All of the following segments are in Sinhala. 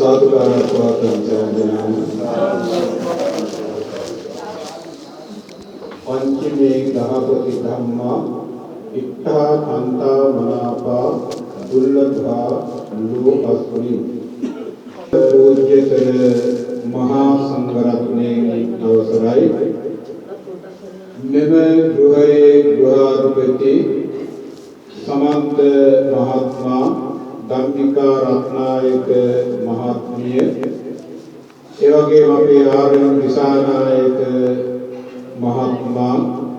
साधुकारत्वात् पंचमे गणपति धम्मा इट्ठा कांता मनापा दुर्लभा लोकस्मि पूज्यतर महासंघरत्ने अवसराय मेम गृहे गृहाधिपति समंत महात्मा धम्मिका रत्नायक महात्मीय एवं अपने आर्य दिशानायक महात्मा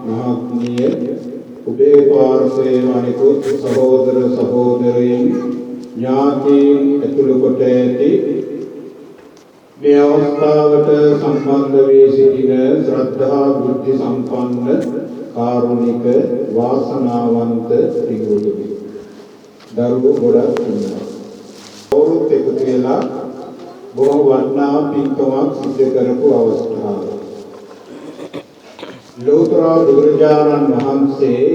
महात्मीय उभे पार्श्वे अनिकुत सहोदर सहोदरीන් ඥාතීන් ඇතුළු කොට ඇති මේ අවස්ථාවට සම්බන්ධ වී සිටින ශ්‍රද්ධා බුද්ධ සම්පන්න කාරුණික වාසනාවන්ත පිටුතුනි දරුවෝ ගොඩක් ඉන්නවා. කවුරුත් එකතු වෙලා බොහෝ වටිනා පින්කමක් සිදු කරපු අවස්ථාව. ලෝතර බුදුරජාණන් වහන්සේ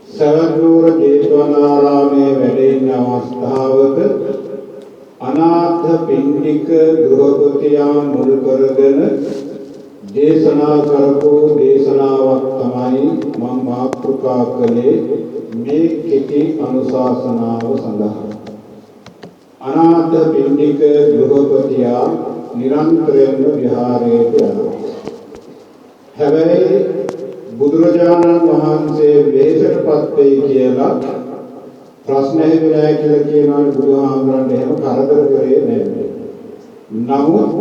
සවැත්නුවර ජේතවනාරාමයේ වැඩ ඉන්න අවස්ථාවක අනාථ පින්ඩික ගෘහපතියා මුල් කරගෙන දේශනා කරපු දේශනාවක් තමයි මම මාතෘකා කළේ මේ කෙටි අනුශාසනාව සඳහා. අනාථ පින්ඩික ගෘහපතියා නිරන්තරයෙන්ම විහාරයට යනවා. හැබැයි බුදුරජාණන් වහන්සේ වෙහෙසටපත් වෙයි කියලා ප්‍රශ්න ඇහුවා කියලා කියනවා බුදුහාමුදුරන්ට එහෙම කරදර කරේ නැහැ. නමුත්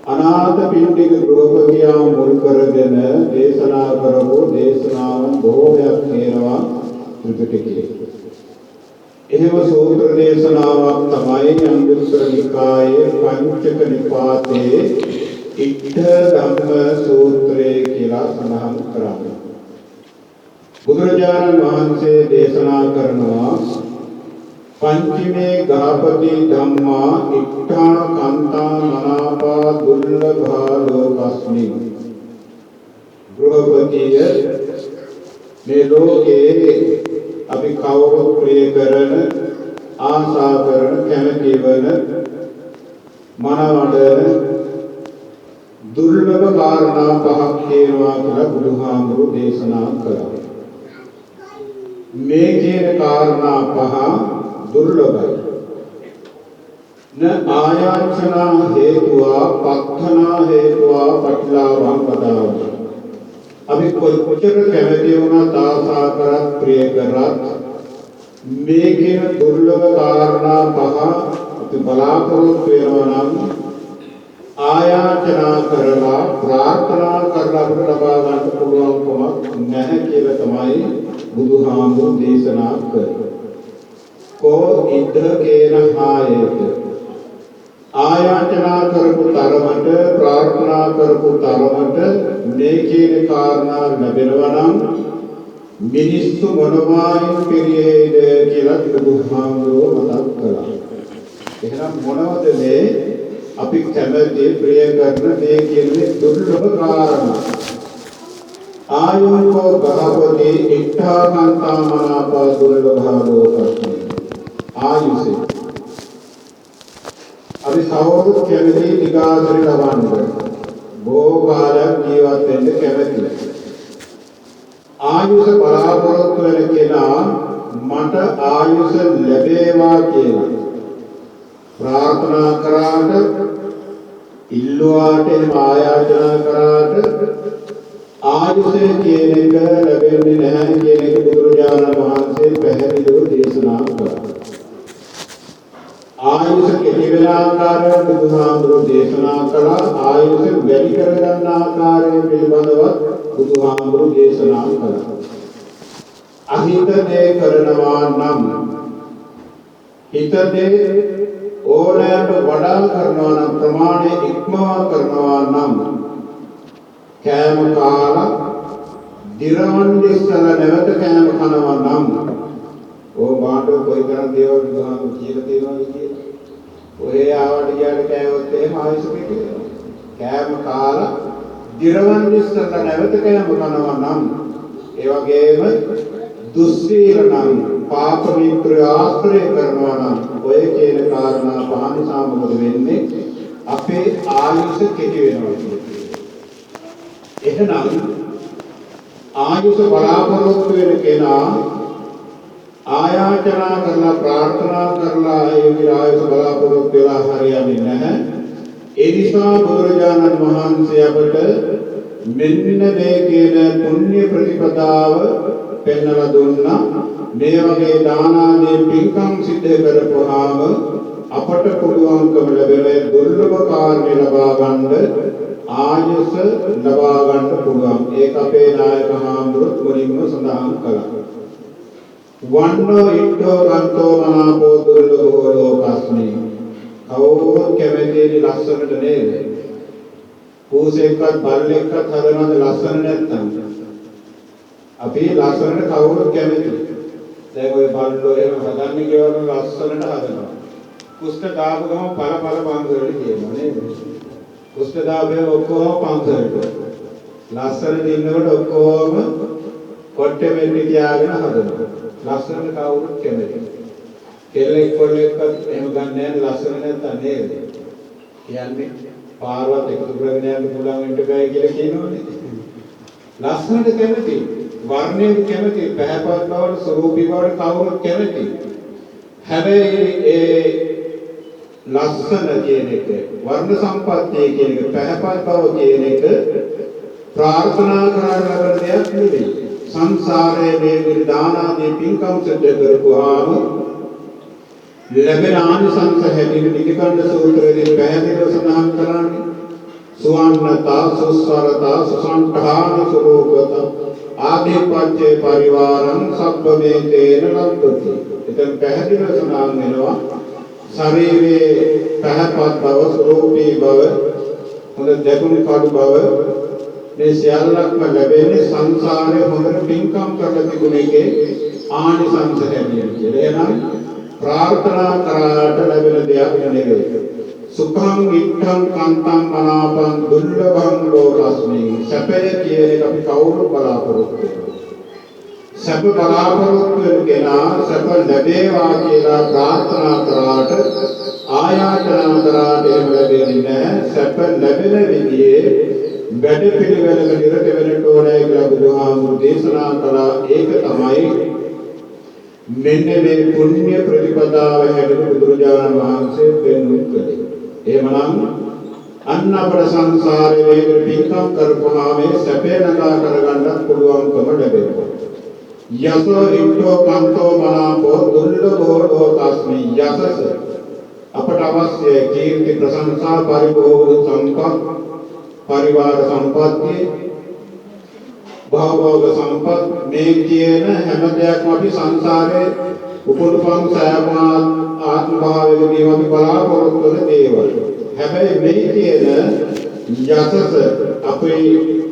අනාථ පින්ඩික ගෘහපතියා මුල් කරගෙන දේශනා කරපු දේශනාවන් බොහෝමයක් තියෙනවා ත්‍රිපිටකයේ. එහෙම සූත්‍ර දේශනාවක් තමයි අංගුත්තර නිකායේ පංචක නිපාතයේ ඉත්ත ධම්ම සූත්‍රය කියලා සඳහන් කරන්නේ. බුදුරජාණන් වහන්සේ දේශනා කරනවා පංචමේ ගාපති ධම්මා ඉත්තා කාන්තා මනාපා දුර්ලභා ලෝකස්මි. ගෘහපතිය මේ ලෝකේ අපි කවුරුත් ප්‍රිය කරන ආශා කරන කැමැති වන මනවඩන දුර්ලභ කාරණා පහක් තියෙනවා කියලා බුදුහාමුදුරු දේශනා කළා. මේ කියන කාරණා පහ දුර්ලභයි. න ආයාචනා හේතුවා පක්ඛනා හේතුවා පටිලාභං වදාවි. අපි කොච්චර කැමති වුණත් ආශා කරත් ප්‍රිය කරත් මේ කියන දුර්ලභ කාරණා පහ අපි බලාපොරොත්තු වෙනවා නම් ආයාචනා කරලා ප්‍රාර්ථනා කරලා අපිට ලබා ගන්න පුළුවන්කමක් නැහැ කියලා තමයි බුදුහාමුදුරු දේශනා කළේ. කෝ ඉද්ධ කේන ආයත ආයාචනා කරපු තරමට ප්‍රාර්ථනා කරපු තරමට මේ කියන කාරණා ලැබෙනවා නම් මිනිස්සු මොනවායින් පිරියේද කියලා බුදුහාමුදුරු මතක් කළා. එහෙනම් මොනවද මේ අපි කැමති ප්‍රිය කරන මේ කියන්නේ දුර්ලභ කාරණා. ආයෝකෝ ගහපති ඉත්තා කාන්තා මනාපා දුර්ලභා ලෝකස්මි. ආයුෂේ අපි සවුරුත් කැමති නිකාසරි ලබන්න බොහෝ කාලයක් ජීවත් වෙන්න කැමති. ආයුෂ බලාපොරොත්තු වෙන කෙනා මට ආයුෂ ලැබේවා කියලා ප්‍රාර්ථනා කරාට ඉල්ලුවාට ආයාචනා කරාට ආයුෂය කියන එක ලැබෙන්නේ නැහැ කියන එක බුදුරජාණන් වහන්සේ පැහැදිලිව දේශනා කළා. ආයුෂ කෙටි වෙන ආකාරය බුදුහාමුදුරු දේශනා කළා. ආයුෂ වැඩි කරගන්න ආකාරය පිළිබඳව බුදුහාමුදුරු දේශනා කළා. අහිත දේ කරනවා නම් හිත දේ ඕනෑමට වඩා කරනවා නම් ප්‍රමාණය ඉක්මවා කරනවා නම් කෑම කාලා දිරවන්න ඉස්සලා නැවත කෑම කනවා නම් බාඩ කොයිතරම් දේවල් බුදුහාමුදුරු කියලා තියෙනවද කියලා. ඔය ආවට ගියාට කෑවොත් එහෙම ආයුෂ පිටිනවා. කෑම කාලා දිරවන්න ඉස්සලා නැවත කෑම කනවා නම් ඒ වගේම දුස්සීල නම් පාප මිත්‍ර ආශ්‍රය කරනවා නම් ඔය කියන කාරණා පහන් මොකද වෙන්නේ? අපේ ආයුෂ කෙටි වෙනවා කියන්නේ. එහෙනම් ආයුෂ බලාපොරොත්තු වෙන කෙනා ආයාචනා කරලා ප්‍රාර්ථනා කරලා ඒ ආයුෂ බලාපොරොත්තු වෙලා හරියන්නේ නැහැ. ඒ නිසා බුදුරජාණන් වහන්සේ අපට මෙන්න මේ කියන පුණ්‍ය ප්‍රතිපදාව පෙන්වලා දුන්නා. මේ වගේ දාන ආදී පින්කම් සිද්ධ කරපුවාම අපට පුළුවන්කම ලැබෙන දුර්ලභ කාර්ය ලබා ගන්න ආයස ලබා ගන්න පුළුවන්. ඒක අපේ නායක හාමුදුරුවෝ මුලින්ම සඳහන් කළා. වන්නෝ ඉත්තෝ ගන්තෝ මනාපෝ දුර්ලභෝ ලෝකස්මි. කවුරුත් කැමතිනේ ලස්සනට නේද? පූසෙක්වත් බල්ලෙක්වත් හදනවද ලස්සන නැත්තම්? අපි ලස්සනට කවුරුත් කැමතියි. දැන් ඔය බල්ලෝ එහෙම හදන්නේ කියවන ලස්සනට හදනවා. කුෂ්ඨ දාපු ගම පළ පන්සලට කියනවා නේද? කුෂ්ඨ දාපේ ඔක්කොම පන්සලට. ලස්සනට ඉන්නකොට ඔක්කොම කොට්ටේ මෙන්න තියාගෙන හදනවා. ලස්සනට කවුරුත් කැමතියි. කෙල්ලෙක් කොල්ලෙක්වත් එහෙම ගන්න නැහැ ලස්සන නැත්තම් නේද? කියන්නේ පාරවත් එකතු කරගෙන යන්න පුළුවන් වෙන්න බෑ කියලා කියනෝනේ. ලස්සනට කැමති, වර්ණයට කැමති, පැහැපත් බවට, ස්වරූපී බවට කවුරුත් කැමති. හැබැයි ඒ ලස්සන කියන එක, වර්ණ සම්පත්තිය කියන එක, පැහැපත් බව කියන එක ප්‍රාර්ථනා කරන ලබන දෙයක් නෙවෙයි. සංසාරයේ මේ දාන ආදී පින්කම් සිද්ධ කරපුවාම ලැබෙන ආනිසංස හැටියට නිකණ්ඩ සූත්‍රයේ පැහැදිලිව සඳහන් කරන්නේ සුවන්නතා සුස්වරතා සුසංඛාන ස්වරූපත ආදීපච්චේ පරිවාරං සබ්බමේතේන ලබ්ධති. එතන පැහැදිලිව සඳහන් වෙනවා ශරීරයේ පැහැපත් බව, ස්වරූපී බව, හොඳ දැකුණු කඩු බව මේ සියල්ලක්ම ලැබෙන්නේ සංසාරයේ හොඳට පින්කම් කරලා තිබුණ එකේ ආනිසංස හැටියට කියලා. එහෙනම් प्रार्थना कराट लැබෙන දෙයක් නෙවෙයි. සුඛං ඉත්තං කාන්තං මනාපං දුර්ලභං ලෝකස්මි. සැපය කියන එක අපි කවුරු බලාපොරොත්තු වෙනවා. සැප බලාපොරොත්තු වෙන කෙනා සැප ලැබේවා කියලා ප්‍රාර්ථනා කරාට ආයාචනා කරාට එහෙම ලැබෙන්නේ නැහැ. සැප ලැබෙන විදිහේ වැඩ පිළිවෙලක නිරත වෙන්න ඕනේ කියලා බුදුහාමුදුරු දේශනා කළා. ඒක තමයි මෙන්න මේ පුණ්‍ය ප්‍රතිපදාව හැටියට බුදුරජාණන් වහන්සේ පෙන්වුවේ. එහෙමනම් අන්න අපේ සංසාරයේ මේ පින්කම් කරපුවාම මේ සැපේ නගා කරගන්නත් පුළුවන්කම ලැබෙනවා. යසෝ ඉක්ඛෝ කාන්තෝ මනාපෝ දුර්ලභෝ ලෝකස්මි. යසස අපට අවශ්‍ය කීර්ති ප්‍රශංසා පරිභෝග සම්පත් පරිවාර සම්පත්තිය භවෝග සම්පත් මේ කියන හැම දෙයක්ම අපි සංසාරේ උපුරුපන් සෑම ආත්ම භාවයකදී අපි බලාපොරොත්තු වෙන දේවල්. හැබැයි මේ කියන යසස අපේ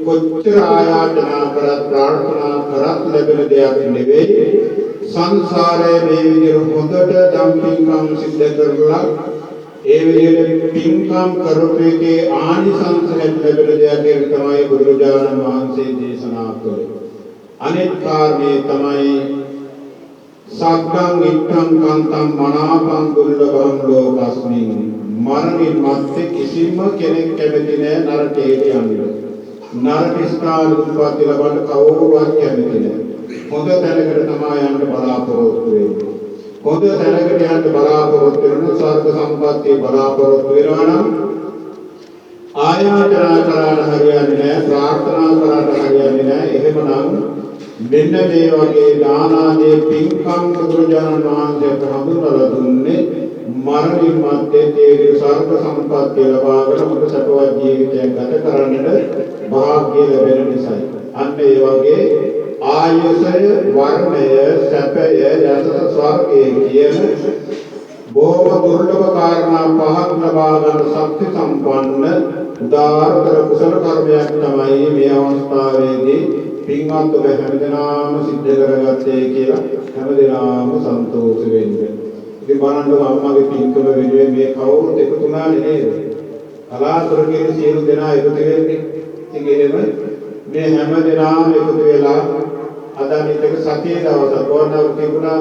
කොච්චර ආයාචනා කරත් ප්‍රාර්ථනා කරත් ලැබෙන දෙයක් නෙවෙයි. සංසාරයේ මේ විදිහට හොඳට ධම්පින්කම් සිද්ධ කරලා ඒ විදිහට පින්කම් කරපේකේ ආනිසංස ලැබෙන දෙයක් තමයි බුදුරජාණන් වහන්සේ දේශනා කළේ. අනෙක් කාරණේ තමයි සග්ගං ඉත්තං කාන්තං මනාපං දුර්ලභං ලෝකස්මින්. මරණින් මත්තේ කිසිම කෙනෙක් කැමති නැහැ නරකයට යන්න. නරක ස්ථාන උත්පත්ති ලබන්න කවුරුවත් කැමති නැහැ. හොඳ තැනකට තමයි යන්න බලාපොරොත්තු වෙන්නේ. හොඳ තැනකට යන්න බලාපොරොත්තු වෙන ස්වර්ග සම්පත්තිය බලාපොරොත්තු වෙනවා නම් ආයාචනා කරාට හරියන්නේ නැහැ, ප්‍රාර්ථනා කරාට හරියන්නේ නැහැ. එහෙමනම් මෙන්න මේ වගේ දාන ආදී පින්කම් බුදුරජාණන් වහන්සේ හඳුන්වලා දුන්නේ මරණින් මත්තේ තේ ස්වර්ග සම්පත්තිය ලබාගෙන හොඳ සතුටවත් ජීවිතයක් ගත කරන්නට වාග්ය ලැබෙන නිසායි. අන්න ඒ වගේ ආයසය, වර්ණය, සැපය, යසස, ස්වර්ගය කියන බොහෝ දුර්ලභ කාරණා පහක් ලබා ගන්න ශක්ති සම්පන්න උදාාරතර කුසල කර්මයක් තමයි මේ අවස්ථාවේදී පින්වත් ඔබ හැමදෙනාම සිද්ධ කරගත්තේ කියලා හැමදෙනාම සන්තෝෂ වෙන්න. ඉතින් බලන්න අම්මාගේ පින්කම වෙනුවෙන් මේ කවුරුත් එකතු වුණානේ නේද? කලාතුරකින් සියලු දෙනා එකතු වෙන්නේ. ඉතින් එහෙම මේ හැමදෙනාම එකතු වෙලා අද අනිත් එක සතියේ දවසක් ඕනනම් තිබුණා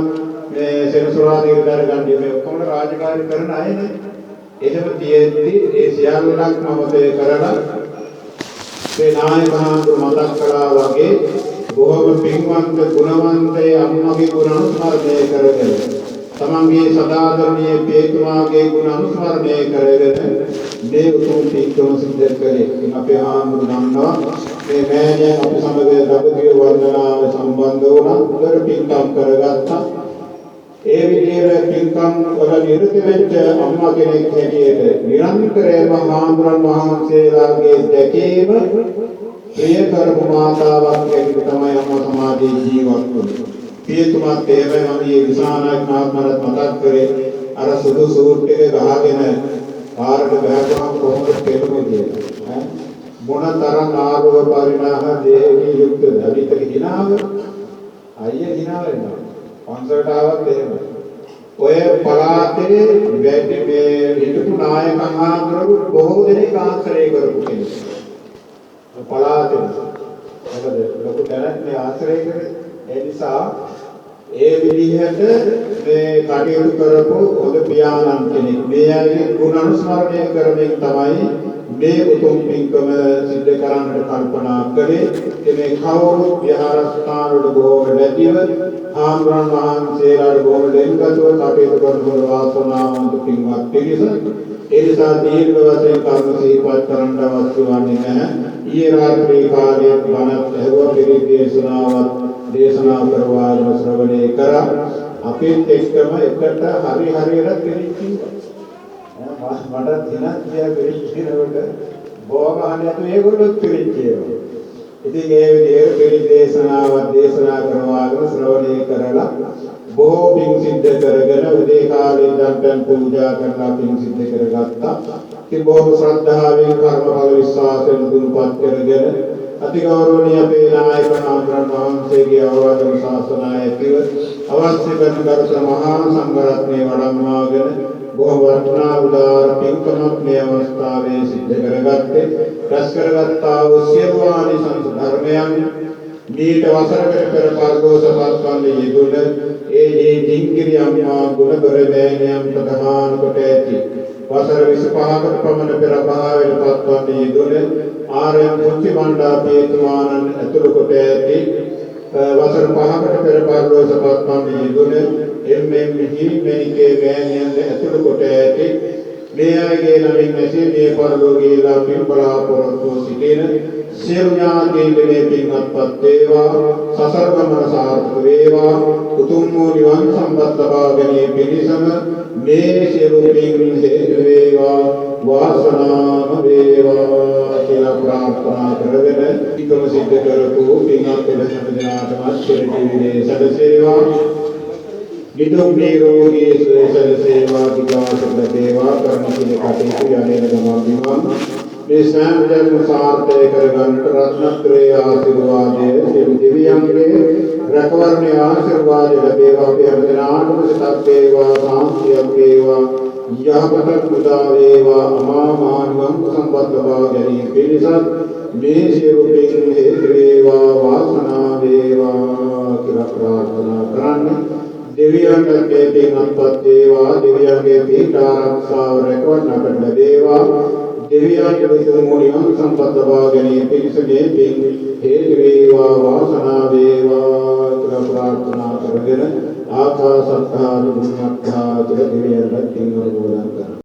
මේ සෙනසුරාදා ඉඳලා ගන්නේ මේ ඔක්කොම රාජකාරී කරන අයනේ. එහෙම තියෙද්දි ඒ සියල්ලක් මමතේ කරලා මේ නායක මහතුරු මතක් කළා වගේ බොහොම පින්වන්ත ගුණවන්තේ අම්මගේ ගුණ අනුස්මරණය කරගෙන තමන්ගේ සදාදරණීය පියතුමාගේ ගුණ අනුස්මරණය කරගෙන මේ උතුම් පින්කම සිද්ධ කළේ. අපේ ආනන්ද නන්නවා මේ මෑණියන් අපි සමග දඹදිව වන්දනාව සම්බන්ධ වුණා. උදේට පින්කම් කරගත්තා. ඒ විදිහට පින්කම් වල නිරත වෙච්ච අම්මා කෙනෙක් හැටියට නිරන්තරයෙන්ම ආනන්දරන් වහන්සේලාගේ දැකීම ප්‍රිය කරපු මාතාවක් හැටියට තමයි අම්මා සමාජයේ ජීවත් වුනේ. පියතුමාත් එහෙමයි මම මේ විසානායක මහත්මයාට මතක් කරේ අර සුදු සූට් එක ගහගෙන පාරට බැලුවම කොහොමද කෙළුනේ කියලා. මොනතරම් ආරෝහ පරිණාම දේහී යුක්තද අනිතක හිනාව අයිය හිනාව වෙනවා. පන්සලට ආවත් එහෙමයි. ඔය පළාතේ වැඩි මේ හිටපු නායක මහතුරු බොහෝ දෙනෙක් ආශ්‍රය කරපු කෙනෙක්. පළාතේ මොකද ලොකු දැනක් මේ ආශ්‍රය කරේ. ඒ නිසා ඒ විදිහට මේ කටයුතු කරපු හොඳ පියාණන් කෙනෙක්. මේ අයගේ ගුණ අනුස්මරණය කරමින් තමයි මේ උතුම් පින්කම සිද්ධ කරන්නට කල්පනා කළේ. මේ කවුරුත් විහාරස්ථාන වල බොහෝ වැඩිව ආම්රණ වහන්සේලාට බොහෝ ලෙන්ගතුව කටයුතු කරන වාසනාවන්ත පින්වත් පිරිස. ඒ නිසා දීර්ඝ වශයෙන් කර්ම සිහිපත් කරන්න අවශ්‍ය වන්නේ නැහැ. ඊයේ රාත්‍රී කාලයේ බණත් ඇහුවා පිරිත් දේශනාවත් දේශනා කරවාගෙන ශ්‍රවණය කරා. අපිත් එක්කම එකට හරි හරියට පිළිත් කිව්වා. මට දිනක් ගියා පිළිත් කියනකොට බොහොම අහන්නතු ඒගොල්ලොත් පිළිත් කියනවා. ඉතින් ඒ විදිහට පිළිත් දේශනාවක් දේශනා කරවාගෙන ශ්‍රවණය කරලා බොහෝ පින් සිද්ධ කරගෙන උදේ කාලේ ඉඳන් පූජා කරලා පින් සිද්ධ කරගත්තා. ඉතින් බොහොම ශ්‍රද්ධාවෙන් කර්මඵල විශ්වාසයෙන් දුරුපත් කරගෙන අතිගෞරවනීය අපේ නායක ආනන්දරන් වහන්සේගේ අවවාද ශාසනායකව අවශ්‍ය කරන කරුණ මහා සංඝරත්නයේ වඩම්මාගෙන බොහෝ වටිනා උදාර පින්කමක් මේ අවස්ථාවේ සිද්ධ කරගත්තේ. රැස් කරගත්තා වූ සියලු ආනිසංස ධර්මයන් දීට වසරකට පෙර පරලෝසපත් වන්නේ යෙදුන ඒ දිංගිරි අම්මා ගුණබර මෑණියන් ප්‍රධාන කොට ඇති. වසර 25කට පමණ පෙර භාවයට පත්වන්නේ යෙදුන ආර්යයන් පුංචි මණ්ඩාපේතුමාණන් ඇතුළු කොට ඇති. වසර 5කට පෙර පරලෝසපත් වන්නේ යෙදුන එම්.එම්. හිමිමේනිකේ මෑණියන් ඇතුළු කොට ඇති. මේ අයගේ නමින් ඇසී මේ පරලෝකීලා පින් බලාපොරොත්තු සිටින සියලු ඥාතීන්ගේ මේ පින්වත්පත් වේවා. සසර ගමන සාර්ථක වේවා. උතුම් වූ නිවන් සම්පත් ලබා ගැනීම පිණිසම මේ සියලු පින් හේතු වේවා. වාසනාම වේවා කියලා ප්‍රාර්ථනා කරගෙන පින්කම සිද්ධ කරපු පින්වත් දෙවියන් දෙනාටම ශිරදී සදසේවා. නිදුක් නිරෝගී සුවය සේවා විකාශන දේවා කරන කිල කටයුතු යන්නේ ගමන් මේ සෑම සාර්ථක කරගන්නට රත්නත්‍රයේ ආශිර්වාදයේ සියලු දෙවියන්ගේ රැකවරණයේ ආශිර්වාදය ලැබේවා. අපි හැමදෙනාටම සිතක් වේවා, සාන්තියක් වේවා, යහපතක් උදා වේවා. අමා මහ නිවන් සම්පත් ලබා ගැනීම පිණිස මේ සියලු පින් හේතු වේවා. වාසනාව වේවා කියලා ප්‍රාර්ථනා කරන්නේ. දෙවියන්ගේ මේ පින්වත් වේවා. දෙවියන්ගේ පිට ආරක්ෂාව රැකවන්නට ලැබේවා. දෙවියන්ගේ විසුමුනියන් සම්පත් ලබා ගැනීම පිණිස මේ පින් හේතු වේවා. වාසනාව වේවා කියලා ප්‍රාර්ථනා කරගෙන ආකාසත්තාන බුද්ධත්තා කියලා දෙවියන්ට පින් අනුමෝදන් කරනවා.